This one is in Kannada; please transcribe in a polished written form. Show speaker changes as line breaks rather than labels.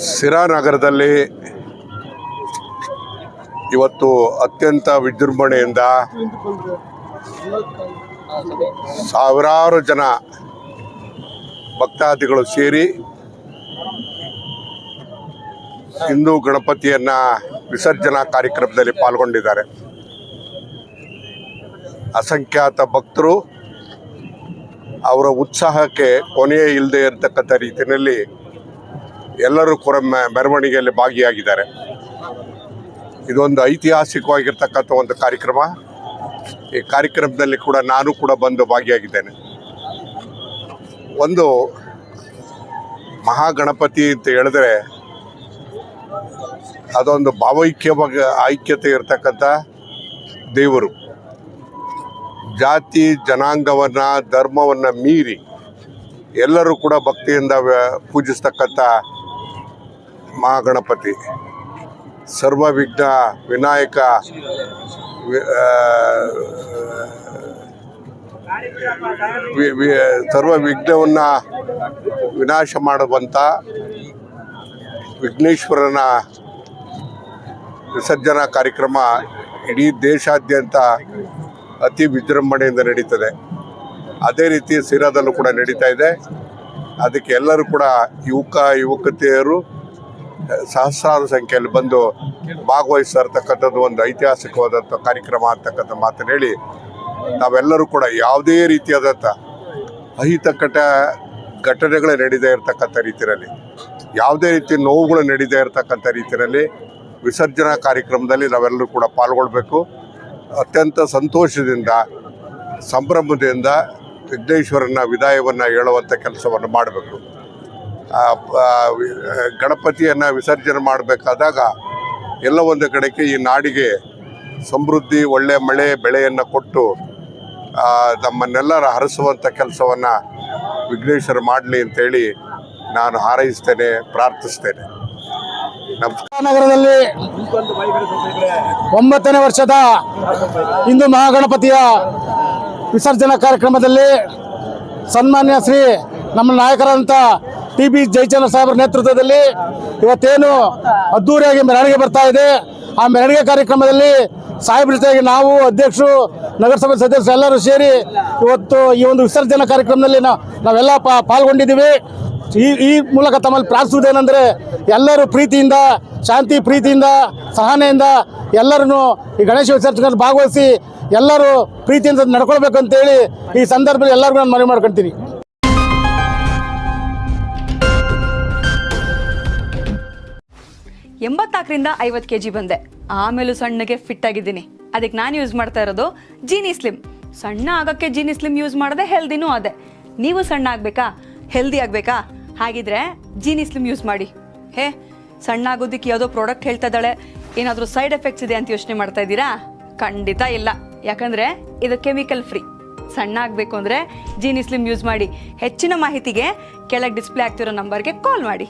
ಸಿರಾ ನಗರದಲ್ಲಿ ಇವತ್ತು ಅತ್ಯಂತ ವಿಜೃಂಭಣೆಯಿಂದ ಸಾವಿರಾರು ಜನ ಭಕ್ತಾದಿಗಳು ಸೇರಿ ಹಿಂದೂ ಗಣಪತಿಯನ್ನ ವಿಸರ್ಜನಾ ಕಾರ್ಯಕ್ರಮದಲ್ಲಿ ಪಾಲ್ಗೊಂಡಿದ್ದಾರೆ. ಅಸಂಖ್ಯಾತ ಭಕ್ತರು ಅವರ ಉತ್ಸಾಹಕ್ಕೆ ಕೊನೆಯೇ ಇಲ್ಲದೆ ಇರತಕ್ಕಂಥ ರೀತಿಯಲ್ಲಿ ಎಲ್ಲರೂ ಕೂಡ ಮೆರವಣಿಗೆಯಲ್ಲಿ ಭಾಗಿಯಾಗಿದ್ದಾರೆ. ಇದೊಂದು ಐತಿಹಾಸಿಕವಾಗಿರ್ತಕ್ಕಂಥ ಒಂದು ಕಾರ್ಯಕ್ರಮ. ಈ ಕಾರ್ಯಕ್ರಮದಲ್ಲಿ ಕೂಡ ನಾನು ಕೂಡ ಬಂದು ಭಾಗಿಯಾಗಿದ್ದೇನೆ. ಒಂದು ಮಹಾಗಣಪತಿ ಅಂತ ಹೇಳಿದ್ರೆ ಅದೊಂದು ಐಕ್ಯತೆ ಇರತಕ್ಕಂಥ ದೇವರು. ಜಾತಿ ಜನಾಂಗವನ್ನು ಧರ್ಮವನ್ನು ಮೀರಿ ಎಲ್ಲರೂ ಕೂಡ ಭಕ್ತಿಯಿಂದ ಪೂಜಿಸ್ತಕ್ಕಂಥ ಮಹಾಗಣಪತಿ. ಸರ್ವವಿಘ್ನ ವಿನಾಯಕ, ಸರ್ವ ವಿಘ್ನವನ್ನು ವಿನಾಶ ಮಾಡುವಂಥ ವಿಘ್ನೇಶ್ವರನ ವಿಸರ್ಜನಾ ಕಾರ್ಯಕ್ರಮ ಇಡೀ ದೇಶಾದ್ಯಂತ ಅತಿ ವಿಜೃಂಭಣೆಯಿಂದ ನಡೀತದೆ. ಅದೇ ರೀತಿ ಸಿರಾದಲ್ಲೂ ಕೂಡ ನಡೀತಾ ಇದೆ. ಅದಕ್ಕೆ ಎಲ್ಲರೂ ಕೂಡ ಯುವಕತೆಯರು ಸಹಸ್ರಾರು ಸಂಖ್ಯೆಯಲ್ಲಿ ಬಂದು ಭಾಗವಹಿಸ್ತಾ ಇರ್ತಕ್ಕಂಥದ್ದು ಒಂದು ಐತಿಹಾಸಿಕವಾದಂಥ ಕಾರ್ಯಕ್ರಮ ಅಂತಕ್ಕಂಥ ಮಾತನ್ನು ಹೇಳಿ, ನಾವೆಲ್ಲರೂ ಕೂಡ ಯಾವುದೇ ರೀತಿಯಾದಂಥ ಅಹಿತಕರ ಘಟನೆಗಳು ನಡೀದೇ ಇರತಕ್ಕಂಥ ರೀತಿಯಲ್ಲಿ, ಯಾವುದೇ ರೀತಿ ನೋವುಗಳು ನಡೀದೇ ಇರತಕ್ಕಂಥ ರೀತಿಯಲ್ಲಿ ವಿಸರ್ಜನಾ ಕಾರ್ಯಕ್ರಮದಲ್ಲಿ ನಾವೆಲ್ಲರೂ ಕೂಡ ಪಾಲ್ಗೊಳ್ಬೇಕು. ಅತ್ಯಂತ ಸಂತೋಷದಿಂದ ಸಂಭ್ರಮದಿಂದ ವಿಘ್ನೇಶ್ವರನ ವಿದಾಯವನ್ನು ಹೇಳುವಂಥ ಕೆಲಸವನ್ನು ಮಾಡಬೇಕು. ಗಣಪತಿಯನ್ನು ವಿಸರ್ಜನೆ ಮಾಡಬೇಕಾದಾಗ ಎಲ್ಲ ಒಂದು ಕಡೆಗೆ ಈ ನಾಡಿಗೆ ಸಮೃದ್ಧಿ, ಒಳ್ಳೆಯ ಮಳೆ ಬೆಳೆಯನ್ನು ಕೊಟ್ಟು ನಮ್ಮನ್ನೆಲ್ಲರ ಹರಿಸುವಂಥ ಕೆಲಸವನ್ನು ವಿಘ್ನೇಶ್ವರ ಮಾಡಲಿ ಅಂತೇಳಿ ನಾನು ಹಾರೈಸ್ತೇನೆ, ಪ್ರಾರ್ಥಿಸ್ತೇನೆ.
ನಗರದಲ್ಲಿ 9ನೇ ವರ್ಷದ ಹಿಂದೂ ಮಹಾಗಣಪತಿಯ ವಿಸರ್ಜನಾ ಕಾರ್ಯಕ್ರಮದಲ್ಲಿ ಸನ್ಮಾನ್ಯ ಶ್ರೀ ನಮ್ಮ ನಾಯಕರಾದಂಥ ಟಿ ಬಿ ಜಯಚಂದ್ರ ಸಾಹೇಬರ ನೇತೃತ್ವದಲ್ಲಿ ಇವತ್ತೇನು ಅದ್ದೂರಿಯಾಗಿ ಮೆರವಣಿಗೆ ಬರ್ತಾ ಇದೆ. ಆ ಮೆರವಣಿಗೆ ಕಾರ್ಯಕ್ರಮದಲ್ಲಿ ಸಾಹೇಬ್ರ ಜೊತೆಗೆ ನಾವು ಅಧ್ಯಕ್ಷರು, ನಗರಸಭೆ ಸದಸ್ಯರು ಎಲ್ಲರೂ ಸೇರಿ ಇವತ್ತು ಈ ಒಂದು ವಿಸರ್ಜನಾ ಕಾರ್ಯಕ್ರಮದಲ್ಲಿ ನಾವೆಲ್ಲ ಪಾಲ್ಗೊಂಡಿದ್ದೀವಿ. ಈ ಮೂಲಕ ತಮ್ಮಲ್ಲಿ ಪ್ರಾರ್ಥಿಸುವುದೇನೆಂದರೆ ಎಲ್ಲರೂ ಪ್ರೀತಿಯಿಂದ, ಶಾಂತಿ ಪ್ರೀತಿಯಿಂದ, ಸಹನೆಯಿಂದ ಎಲ್ಲರೂ ಈ ಗಣೇಶ ವಿಸರ್ಜನೆಯಲ್ಲಿ ಭಾಗವಹಿಸಿ ಎಲ್ಲರೂ ಪ್ರೀತಿಯಿಂದ ನಡ್ಕೊಳ್ಬೇಕು ಅಂತೇಳಿ ಈ ಸಂದರ್ಭದಲ್ಲಿ ಎಲ್ಲರಿಗೂ ನಾನು ಮನವಿ ಮಾಡ್ಕೊಳ್ತೀನಿ.
ರಿಂದ 50 kg ಬಂದೆ. ಆಮೇಲೂ ಸಣ್ಣಗೆ ಫಿಟ್ ಆಗಿದ್ದೀನಿ. ಅದಕ್ಕೆ ನಾನು ಯೂಸ್ ಮಾಡ್ತಾ ಇರೋದು ಜೀನಿ ಸ್ಲಿಮ್. ಸಣ್ಣ ಆಗೋಕ್ಕೆ ಜೀನಿ ಸ್ಲಿಮ್ ಯೂಸ್ ಮಾಡಿದೆ, ಹೆಲ್ದಿನೂ ಅದೇ. ನೀವು ಸಣ್ಣ ಆಗಬೇಕಾ, ಹೆಲ್ದಿ ಆಗಬೇಕಾ? ಹಾಗಿದ್ರೆ ಜೀನಿ ಸ್ಲಿಮ್ ಯೂಸ್ ಮಾಡಿ. ಸಣ್ಣ ಆಗೋದಕ್ಕೆ ಯಾವುದೋ ಪ್ರಾಡಕ್ಟ್ ಹೇಳ್ತಾ ಇದ್ದಾಳೆ, ಏನಾದರೂ ಸೈಡ್ ಎಫೆಕ್ಟ್ಸ್ ಇದೆ ಅಂತ ಯೋಚನೆ ಮಾಡ್ತಾ ಇದ್ದೀರಾ? ಖಂಡಿತ ಇಲ್ಲ. ಯಾಕಂದರೆ ಇದು ಕೆಮಿಕಲ್ ಫ್ರೀ. ಸಣ್ಣ ಆಗಬೇಕು ಅಂದರೆ ಜೀನಿ ಸ್ಲಿಮ್ ಯೂಸ್ ಮಾಡಿ. ಹೆಚ್ಚಿನ ಮಾಹಿತಿಗೆ ಕೆಳಗೆ ಡಿಸ್ಪ್ಲೇ ಆಗ್ತಿರೋ ನಂಬರ್ಗೆ ಕಾಲ್ ಮಾಡಿ.